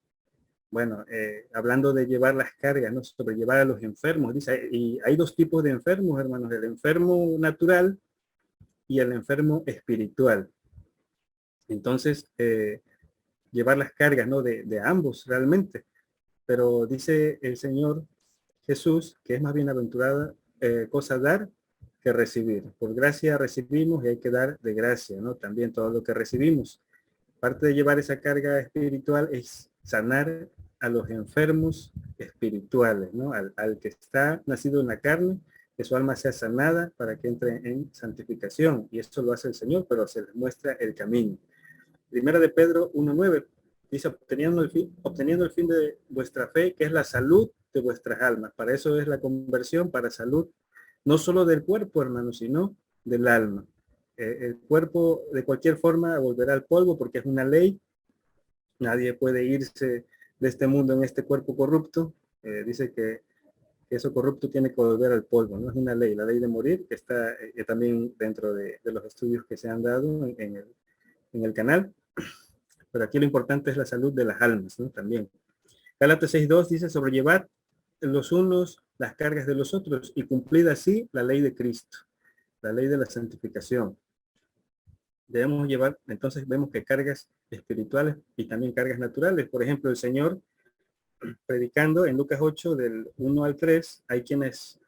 Bueno, hablando de llevar las cargas, ¿no? Sobrellevar a los enfermos, dice, y hay dos tipos de enfermos, hermanos, el enfermo natural y el enfermo espiritual. Entonces, llevar las cargas, ¿no? De ambos realmente. Pero dice el Señor Jesús que es más bienaventurada cosa dar que recibir. Por gracia recibimos y hay que dar de gracia, ¿no? También todo lo que recibimos. Parte de llevar esa carga espiritual es sanar a los enfermos espirituales, ¿no? Al que está nacido en la carne, que su alma sea sanada para que entre en santificación. Y esto lo hace el Señor, pero se les muestra el camino. Primera de Pedro 1:9 dice, obteniendo el fin de vuestra fe, que es la salud de vuestras almas. Para eso es la conversión, para salud, no solo del cuerpo, hermano, sino del alma. El cuerpo, de cualquier forma, volverá al polvo porque es una ley. Nadie puede irse de este mundo en este cuerpo corrupto. Dice que eso corrupto tiene que volver al polvo, no es una ley, la ley de morir, que está también dentro de los estudios que se han dado en el canal. Pero aquí lo importante es la salud de las almas, ¿no? También. Gálatas 6:2 dice sobrellevar los unos las cargas de los otros y cumplir así la ley de Cristo, la ley de la santificación. Debemos llevar, entonces vemos que cargas espirituales y también cargas naturales. Por ejemplo, el Señor predicando en Lucas 8 del 1 al 3, hay quienes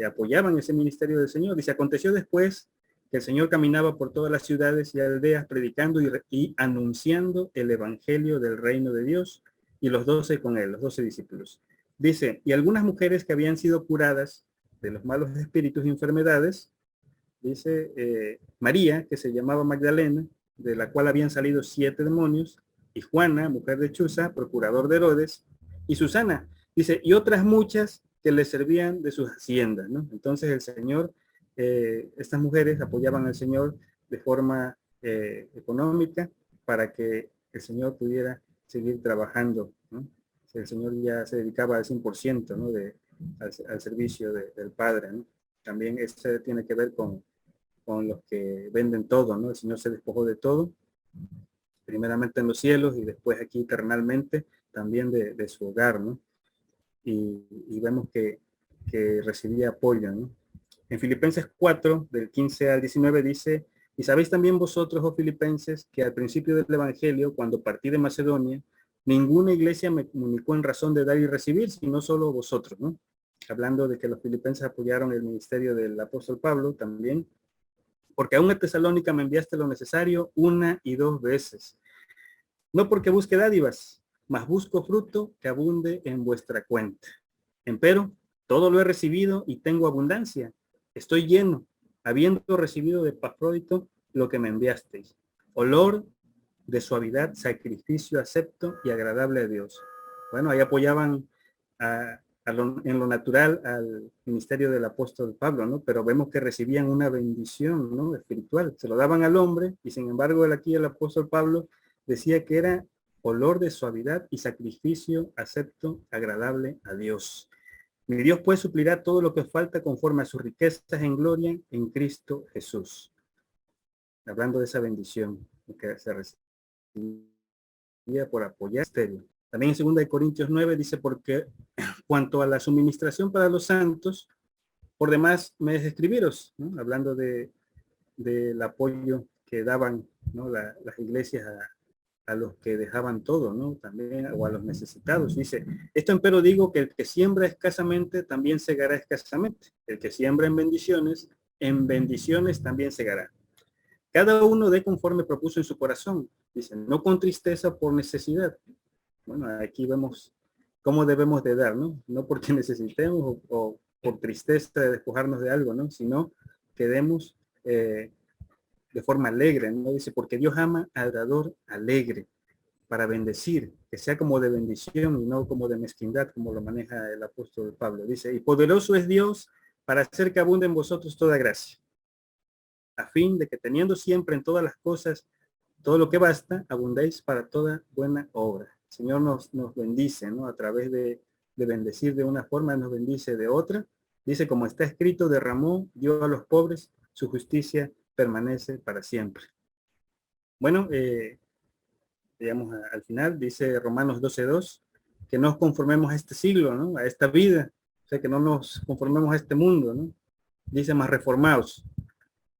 apoyaban ese ministerio del Señor. Dice, aconteció después que el Señor caminaba por todas las ciudades y aldeas predicando y anunciando el evangelio del reino de Dios, y los 12 con él, los 12 discípulos. Dice, y algunas mujeres que habían sido curadas de los malos espíritus y enfermedades, dice María, que se llamaba Magdalena, de la cual habían salido 7 demonios, y Juana, mujer de Chuza, procurador de Herodes, y Susana, dice, y otras muchas que le servían de sus haciendas, ¿no? Entonces el Señor, estas mujeres apoyaban al Señor de forma económica para que el Señor pudiera seguir trabajando, ¿no? El Señor ya se dedicaba al 100%, ¿no? Al servicio del Padre, ¿no? También esto tiene que ver con los que venden todo, ¿no? El Señor se despojó de todo, primeramente en los cielos y después aquí eternalmente, también de su hogar, ¿no? Y vemos que recibía apoyo, ¿no? En Filipenses 4, del 15 al 19 dice, y sabéis también vosotros, oh filipenses, que al principio del Evangelio, cuando partí de Macedonia, ninguna iglesia me comunicó en razón de dar y recibir, sino solo vosotros, ¿no? Hablando de que los filipenses apoyaron el ministerio del apóstol Pablo también, porque aún a Tesalónica me enviaste lo necesario 1 y 2 veces. No porque busque dádivas, mas busco fruto que abunde en vuestra cuenta. Empero, todo lo he recibido y tengo abundancia. Estoy lleno, habiendo recibido de Epafrodito lo que me enviasteis. Olor de suavidad, sacrificio acepto y agradable a Dios. Bueno, ahí apoyaban en lo natural al ministerio del apóstol Pablo, ¿no? Pero vemos que recibían una bendición, ¿no? Espiritual. Se lo daban al hombre y sin embargo aquí el apóstol Pablo decía que era olor de suavidad y sacrificio acepto, agradable a Dios. Mi Dios pues suplirá todo lo que os falta conforme a sus riquezas en gloria en Cristo Jesús. Hablando de esa bendición que se recibía por apoyar el ministerio. También en 2 Corintios 9 dice, porque cuanto a la suministración para los santos, por demás me es escribiros, ¿no? Hablando del apoyo que daban, ¿no? Las iglesias a los que dejaban todo, ¿no? También, o a los necesitados. Dice, esto empero digo que el que siembra escasamente también segará escasamente. El que siembra en bendiciones también segará. Cada uno dé conforme propuso en su corazón. Dice, no con tristeza por necesidad. Bueno, aquí vemos cómo debemos de dar, ¿no? No porque necesitemos o por tristeza de despojarnos de algo, ¿no? Sino que demos de forma alegre, ¿no? Dice, porque Dios ama al dador alegre para bendecir, que sea como de bendición y no como de mezquindad, como lo maneja el apóstol Pablo. Dice, y poderoso es Dios para hacer que abunde en vosotros toda gracia, a fin de que teniendo siempre en todas las cosas todo lo que basta, abundéis para toda buena obra. El Señor nos bendice, ¿no? A través de bendecir de una forma, nos bendice de otra. Dice, como está escrito, derramó, dio a los pobres, su justicia permanece para siempre. Bueno, llegamos al final, dice Romanos 12:2, que no nos conformemos a este siglo, ¿no? A esta vida, o sea, que no nos conformemos a este mundo, ¿no? Dice, más reformados.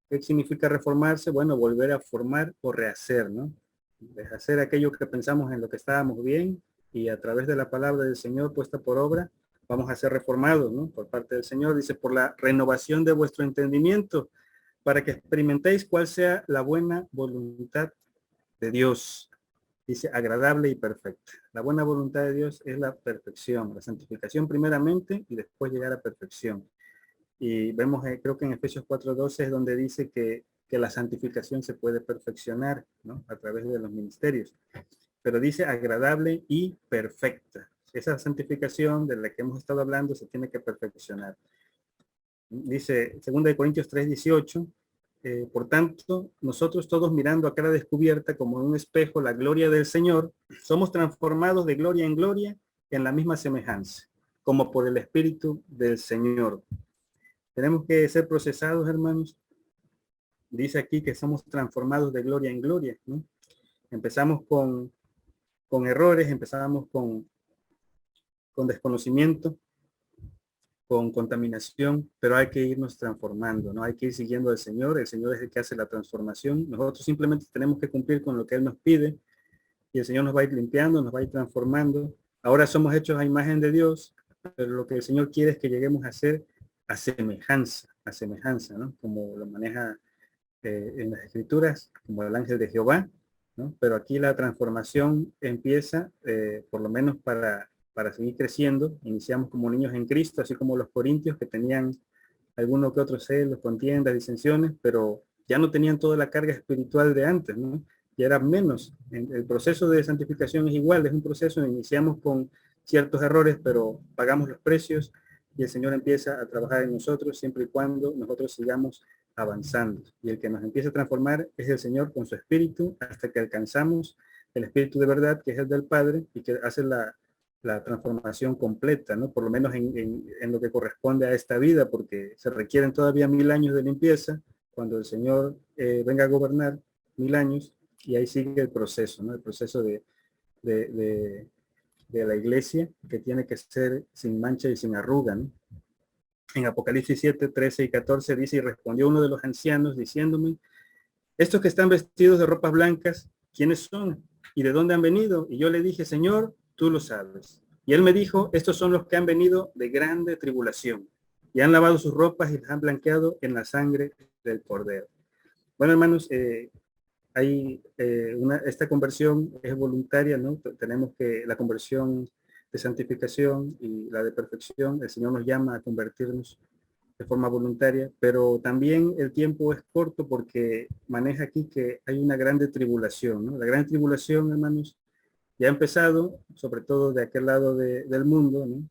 ¿Qué significa reformarse? Bueno, volver a formar o rehacer, ¿no? Deshacer aquello que pensamos en lo que estábamos bien y a través de la palabra del Señor puesta por obra, vamos a ser reformados, ¿no? Por parte del Señor, dice, por la renovación de vuestro entendimiento, para que experimentéis cuál sea la buena voluntad de Dios. Dice, agradable y perfecta. La buena voluntad de Dios es la perfección, la santificación primeramente y después llegar a perfección. Y vemos, creo que en Efesios 4:12 es donde dice que la santificación se puede perfeccionar, ¿no? A través de los ministerios. Pero dice agradable y perfecta. Esa santificación de la que hemos estado hablando se tiene que perfeccionar. Dice 2 Corintios 3:18, por tanto, nosotros todos mirando a cara descubierta como en un espejo la gloria del Señor, somos transformados de gloria en gloria en la misma semejanza, como por el Espíritu del Señor. Tenemos que ser procesados, hermanos. Dice aquí que somos transformados de gloria en gloria, ¿no? Empezamos con errores, empezamos con desconocimiento, con contaminación, pero hay que irnos transformando, ¿no? Hay que ir siguiendo al Señor. El Señor es el que hace la transformación. Nosotros simplemente tenemos que cumplir con lo que Él nos pide y el Señor nos va a ir limpiando, nos va a ir transformando Ahora somos hechos a imagen de Dios, pero lo que el Señor quiere es que lleguemos a ser a semejanza, ¿no? Como lo maneja en las Escrituras, como el ángel de Jehová, ¿no? Pero aquí la transformación empieza, por lo menos para seguir creciendo. Iniciamos como niños en Cristo, así como los corintios que tenían algunos que otros celos, contiendas, disensiones, pero ya no tenían toda la carga espiritual de antes, ¿no? Ya era menos. El proceso de santificación es igual, es un proceso, iniciamos con ciertos errores, pero pagamos los precios y el Señor empieza a trabajar en nosotros siempre y cuando nosotros sigamos avanzando. Y el que nos empieza a transformar es el Señor con su espíritu hasta que alcanzamos el espíritu de verdad, que es el del Padre, y que hace la transformación completa, ¿no? Por lo menos en lo que corresponde a esta vida, porque se requieren todavía 1000 años de limpieza, cuando el Señor venga a gobernar 1000 años, y ahí sigue el proceso, ¿no? El proceso de, de, de la iglesia, que tiene que ser sin mancha y sin arruga, ¿no? En Apocalipsis 7, 13 y 14 dice, y respondió uno de los ancianos diciéndome, estos que están vestidos de ropas blancas, ¿quiénes son? ¿Y de dónde han venido? Y yo le dije, Señor, tú lo sabes. Y él me dijo, estos son los que han venido de grande tribulación y han lavado sus ropas y las han blanqueado en la sangre del Cordero. Bueno, hermanos, esta conversión es voluntaria, ¿no? Tenemos que la conversión de santificación y la de perfección, el Señor nos llama a convertirnos de forma voluntaria, pero también el tiempo es corto porque maneja aquí que hay una grande tribulación, ¿no? La gran tribulación, hermanos, ya ha empezado, sobre todo de aquel lado del mundo, ¿no?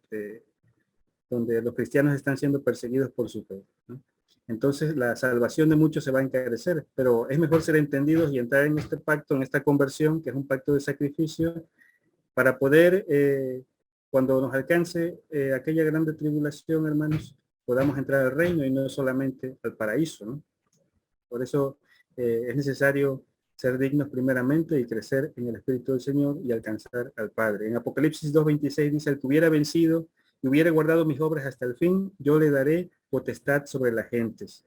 Donde los cristianos están siendo perseguidos por su fe, ¿no? Entonces la salvación de muchos se va a encarecer, pero es mejor ser entendidos y entrar en este pacto, en esta conversión, que es un pacto de sacrificio, para poder, cuando nos alcance aquella grande tribulación, hermanos, podamos entrar al reino y no solamente al paraíso, ¿no? Por eso es necesario ser dignos primeramente y crecer en el Espíritu del Señor y alcanzar al Padre. En Apocalipsis 2:26 dice, el que hubiera vencido y hubiera guardado mis obras hasta el fin, yo le daré potestad sobre las gentes.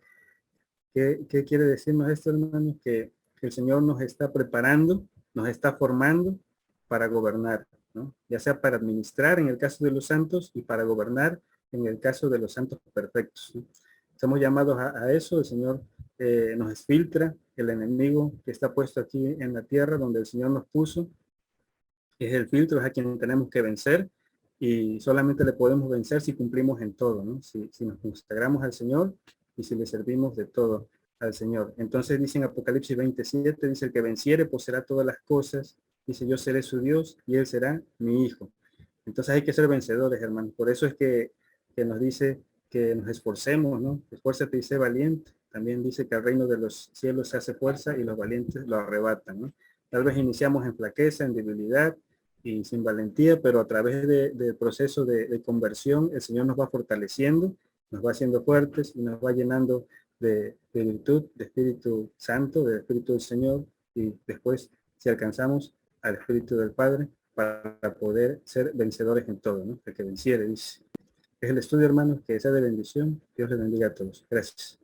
¿Qué quiere decirnos esto, hermanos? Que el Señor nos está preparando, nos está formando para gobernar, ¿no? Ya sea para administrar en el caso de los santos y para gobernar en el caso de los santos perfectos, ¿no? Estamos llamados a eso. El Señor nos filtra, el enemigo que está puesto aquí en la tierra, donde el Señor nos puso, es el filtro, es a quien tenemos que vencer, y solamente le podemos vencer si cumplimos en todo, ¿no? Si nos consagramos al Señor y si le servimos de todo al Señor. Entonces dice en Apocalipsis 27, dice, el que venciere poseerá todas las cosas, dice, yo seré su Dios y él será mi hijo. Entonces hay que ser vencedores, hermanos. Por eso es que nos dice que nos esforcemos, ¿no? Esfuérzate y sé valiente. También dice que al reino de los cielos se hace fuerza y los valientes lo arrebatan, ¿no? Tal vez iniciamos en flaqueza, en debilidad y sin valentía, pero a través del proceso de conversión, el Señor nos va fortaleciendo, nos va haciendo fuertes y nos va llenando de virtud, de Espíritu Santo, del Espíritu del Señor, y después, si alcanzamos al Espíritu del Padre, para poder ser vencedores en todo, ¿no? El que venciere, dice. Es el estudio, hermanos, que sea de bendición. Dios les bendiga a todos. Gracias.